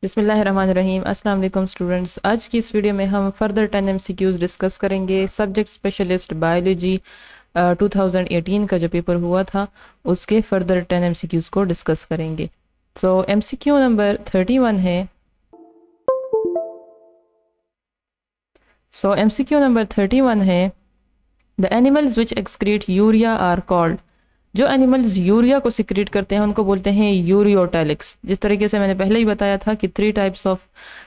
बिस्मिल्लाहिर्रहमानिर्रहीम। अस्सलाम वालेकुम स्टूडेंट्स। आज की इस वीडियो में हम फर्दर 10 MCQs डिस्कस करेंगे। सब्जेक्ट स्पेशलिस्ट बायोलॉजी 2018 का जो पेपर हुआ था उसके फर्दर 10 MCQs को डिस्कस करेंगे। सो MCQ नंबर 31 है। MCQ नंबर 31 है, the animals which excrete urea are called. जो एनिमल्स यूरिया को सिक्रीट करते हैं उनको बोलते हैं यूरियोटैलिक्स। जिस तरीके से मैंने पहले ही बताया था कि 3 टाइप्स ऑफ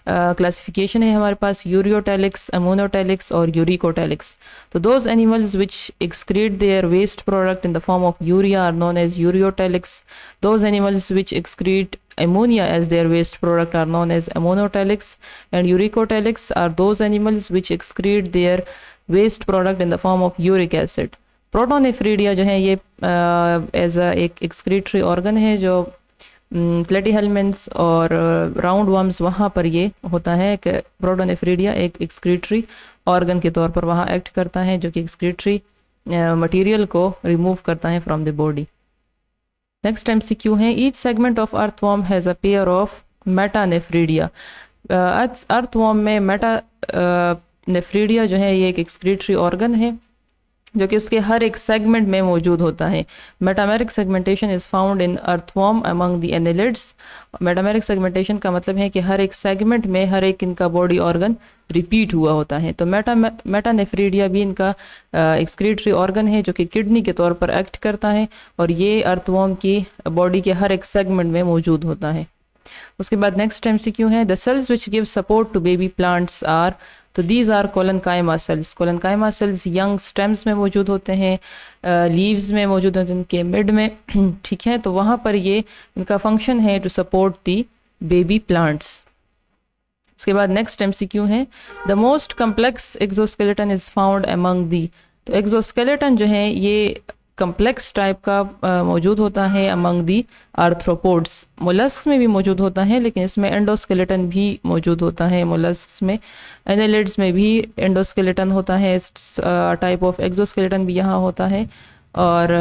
क्लासिफिकेशन है हमारे पास, यूरियोटैलिक्स, अमोनोटैलिक्स और यूरिकोटैलिक्स। तो those animals which excrete their waste product in the form of urea are known as ureotelics. Those animals which excrete ammonia as their waste product are known as ammonotelics, and uricotelics are those animals which excrete their waste product in the form of uric acid. Protonephridia जो है ये as एक excretory organ है जो प्लेटीहेलमिन्ट्स और round worms वहाँ पर ये होता है कि प्रोटोनेफ्रीडिया एक एक्सक्रीटरी ऑर्गन के तौर पर वहाँ एक्ट करता है जो कि एक्सक्रीटरी मटेरियल को रिमूव करता है from the body. Next MCQ है, each segment of earthworm has a pair of metanephridia. Earthworm में नेफ्रीडिया जो है ये एक एक्सक्रीटरी ऑर्गन है जो कि उसके हर एक सेगमेंट में मौजूद होता है। Metameric segmentation is found in earthworm among the annelids. Metameric segmentation का मतलब है कि हर एक सेगमेंट में हर एक इनका बॉडी ऑर्गन रिपीट हुआ होता है। तो मेटानेफ्रीडिया भी इनका एक्सक्रीटरी ऑर्गन है जो कि किडनी के तौर पर एक्ट करता है और ये अर्थवॉर्म की बॉडी के हर एक सेगमेंट में मौजूद होता है। उसके बाद नेक्स्ट MCQ है, the cells which give support to baby plants are. तो these are collenchyma cells. Collenchyma cells young stems में मौजूद होते हैं, लीव्स में मौजूद होते हैं, इनके मिड में, ठीक है। तो वहाँ पर ये इनका फंक्शन है to support the baby plants. उसके बाद नेक्स्ट MCQ है, the most complex exoskeleton is found among the. तो एक्सोस्केलेटन जो है ये कम्प्लेक्स टाइप का मौजूद होता है अमंग दी आर्थ्रोपोड्स। मोलस्क में भी मौजूद होता है लेकिन इसमें एंडोस्केलेटन भी मौजूद होता है। मोलस्क में, एनेलिड्स में भी एंडोस्केलेटन होता है, टाइप ऑफ एक्सोस्केलेटन भी यहाँ होता है। और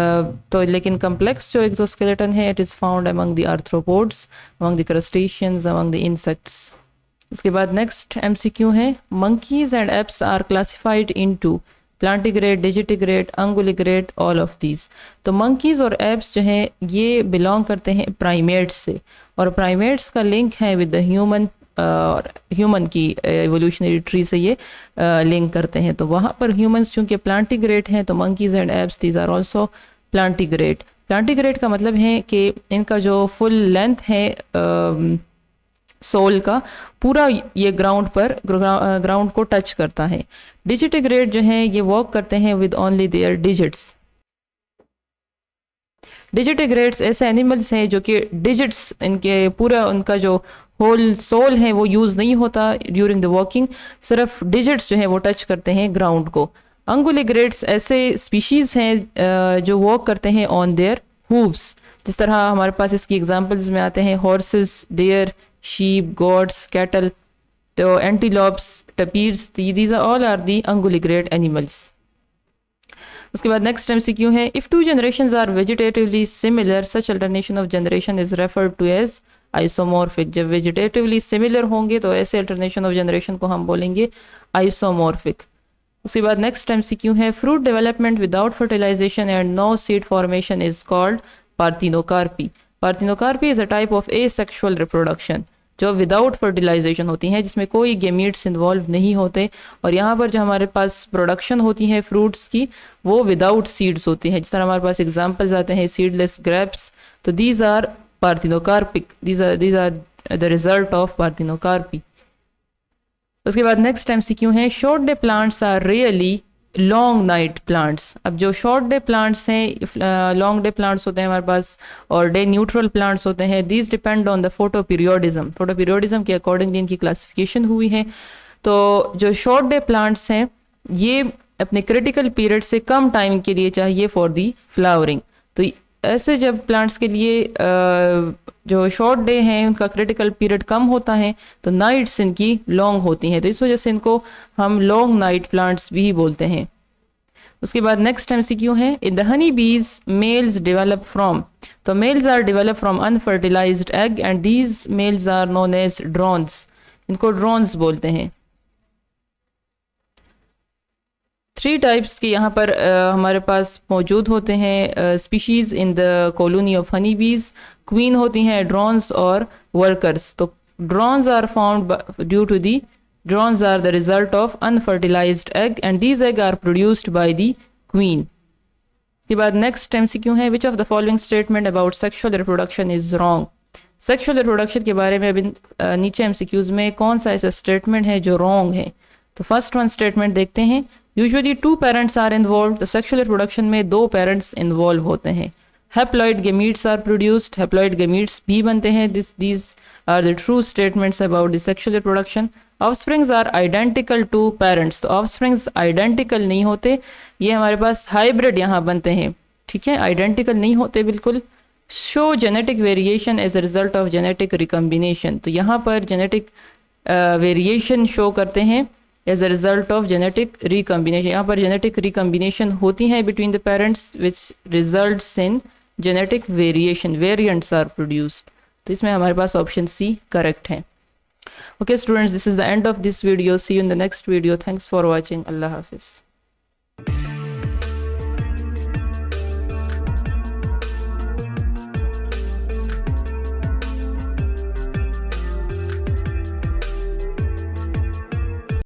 तो लेकिन कम्प्लेक्स जो एक्सोस्केलेटन है it is found among the arthropods, among the crustaceans, among the insects. उसके बाद नेक्स्ट MCQ है, monkeys and apes are classified into plantigrade, digitigrade, unguligrade, all of these. तो मंकीज और एप्स जो हैं ये बिलोंग करते हैं प्राइमेट्स से और प्राइमेट्स का लिंक है विद द ह्यूमन और ह्यूमन की एवोल्यूशनरी ट्री से ये लिंक करते हैं। तो वहाँ पर ह्यूमंस चूँकि प्लांटिग्रेड हैं तो monkeys and apes these are also plantigrade. Plantigrade का मतलब है कि इनका जो फुल लेंथ है सोल का पूरा ये ग्राउंड को टच करता है। डिजिटिग्रेड जो है ये वॉक करते हैं विद ओनली देयर डिजिट्स। डिजिटिग्रेड्स ऐसे एनिमल्स हैं जो कि डिजिट्स इनके पूरा उनका जो होल सोल है वो यूज़ नहीं होता ड्यूरिंग द वॉकिंग, सिर्फ डिजिट्स जो है वो टच करते हैं ग्राउंड को। अंगुलिग्रेड्स ऐसे स्पीशीज़ हैं जो वॉक करते हैं ऑन देयर हूव्स। जिस तरह हमारे पास इसकी एग्जांपल्स में आते हैं horses, deer, sheep, goats, cattle, तो antelopes, tapirs, these are all are the unguligrade animals. उसके बाद नेक्स्ट MCQ है, if two generations are vegetatively similar, such alternation of generation is referred to as isomorphic. जब vegetatively similar होंगे तो ऐसे alternation of generation को हम बोलेंगे isomorphic. उसके बाद नेक्स्ट MCQ है, fruit development without fertilization and no seed formation is called parthenocarpy. Parthenocarpy is a type of asexual reproduction जो विदाउट फर्टिलाइजेशन होती हैं, जिसमें कोई गेमीट्स इन्वॉल्व नहीं होते। और यहाँ पर जो हमारे पास प्रोडक्शन होती है फ्रूट्स की वो विदाउट सीड्स होती हैं। जिस तरह हमारे पास एग्जांपल्स आते हैं सीडलेस ग्रेप्स, तो these are parthenocarpic, these are the result of parthenocarpy. उसके बाद नेक्स्ट MCQ है, short day plants are really long night plants. अब जो शॉर्ट डे प्लांट्स हैं, लॉन्ग डे प्लांट्स होते हैं हमारे पास और डे न्यूट्रल प्लांट्स होते हैं। These depend on the photo periodism के अकॉर्डिंगली इनकी क्लासिफिकेशन हुई है। तो जो शॉर्ट डे प्लांट्स हैं ये अपने क्रिटिकल पीरियड से कम टाइम के लिए चाहिए फॉर दी फ्लावरिंग। तो ऐसे जब प्लांट्स के लिए जो शॉर्ट डे हैं उनका क्रिटिकल पीरियड कम होता है तो नाइट्स इनकी लॉन्ग होती हैं, तो इस वजह से इनको हम लॉन्ग नाइट प्लांट्स भी बोलते हैं। उसके बाद नेक्स्ट MCQ है, इन the honey bees males develop from, तो males are develop from unfertilized egg and these males are known as drones, इनको ड्रोन्स बोलते हैं। 3 टाइप्स के यहाँ पर हमारे पास मौजूद होते हैं species in the colony of honey bees. Queen होती हैं ड्रोन्स और वर्कर्स। तो drones are found due to the drones are the result of unfertilized egg and these egg are produced by the queen। इसके बाद next MCQ है, which of the following statement about sexual reproduction is wrong। Sexual reproduction के बारे में अभी नीचे MCQs में कौन सा ऐसा स्टेटमेंट है जो रॉन्ग है। तो फर्स्ट वन स्टेटमेंट देखते हैं, यूजुअली 2 पेरेंट्स आर इन्वॉल्व, तो सेक्सुअल रिप्रोडक्शन में 2 पेरेंट्स इन्वॉल्व होते हैं। Haploid gametes are produced, haploid gametes भी बनते हैं। These are the true statements about the sexual reproduction. Offsprings are identical to parents, तो ऑफस्प्रिंग्स आइडेंटिकल नहीं होते, ये हमारे पास हाइब्रिड यहाँ बनते हैं, ठीक है, आइडेंटिकल नहीं होते बिल्कुल। Show genetic variation as a result of genetic recombination, तो यहाँ पर जेनेटिक वेरिएशन शो करते हैं as a result of genetic recombination, यहाँ पर जेनेटिक रिकम्बिनेशन होती है between the parents which results in genetic variation, variants are produced. तो इसमें हमारे पास ऑप्शन सी करेक्ट है। Okay students, this is the end of this video. See you in the next video. Thanks for watching. Allah Hafiz.